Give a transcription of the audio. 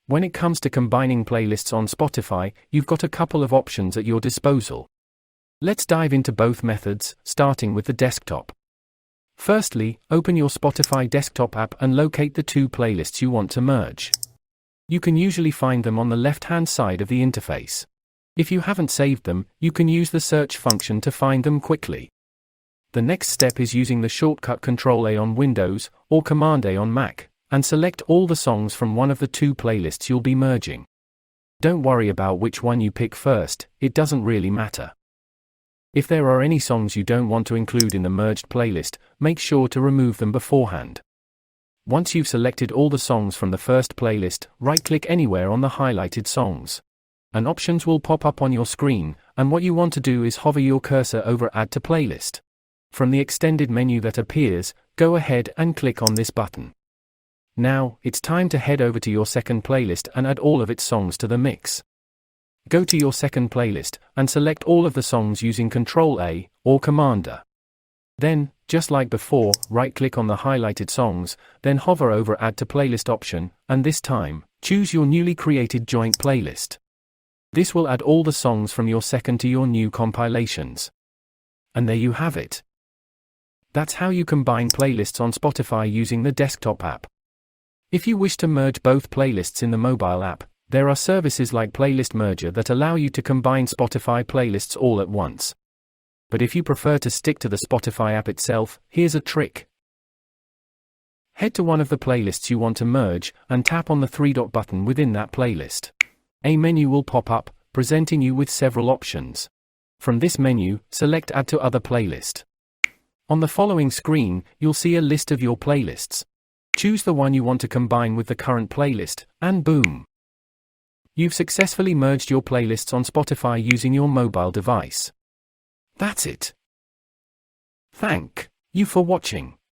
When it comes to combining playlists on Spotify, you've got a couple of options at your disposal. Let's dive into both methods, starting with the desktop. Firstly, open your Spotify desktop app and locate the two playlists you want to merge. You can usually find them on the left-hand side of the interface. If you haven't saved them, you can use the search function to find them quickly. The next step is using the shortcut Ctrl-A on Windows or Command-A on Mac, and select all the songs from one of the two playlists you'll be merging. Don't worry about which one you pick first, it doesn't really matter. If there are any songs you don't want to include in the merged playlist, make sure to remove them beforehand. Once you've selected all the songs from the first playlist, right-click anywhere on the highlighted songs. And options will pop up on your screen, and what you want to do is hover your cursor over Add to Playlist. From the extended menu that appears, go ahead and click on this button. Now, it's time to head over to your second playlist and add all of its songs to the mix. Go to your second playlist, and select all of the songs using Ctrl-A or Command-A. Then, just like before, right-click on the highlighted songs, then hover over Add to Playlist option, and this time, choose your newly created joint playlist. This will add all the songs from your second to your new compilations. And there you have it. That's how you combine playlists on Spotify using the desktop app. If you wish to merge both playlists in the mobile app, there are services like Playlist Merger that allow you to combine Spotify playlists all at once. But if you prefer to stick to the Spotify app itself, here's a trick. Head to one of the playlists you want to merge, and tap on the three-dot button within that playlist. A menu will pop up, presenting you with several options. From this menu, select Add to Other Playlist. On the following screen, you'll see a list of your playlists. Choose the one you want to combine with the current playlist, and boom! You've successfully merged your playlists on Spotify using your mobile device. That's it. Thank you for watching.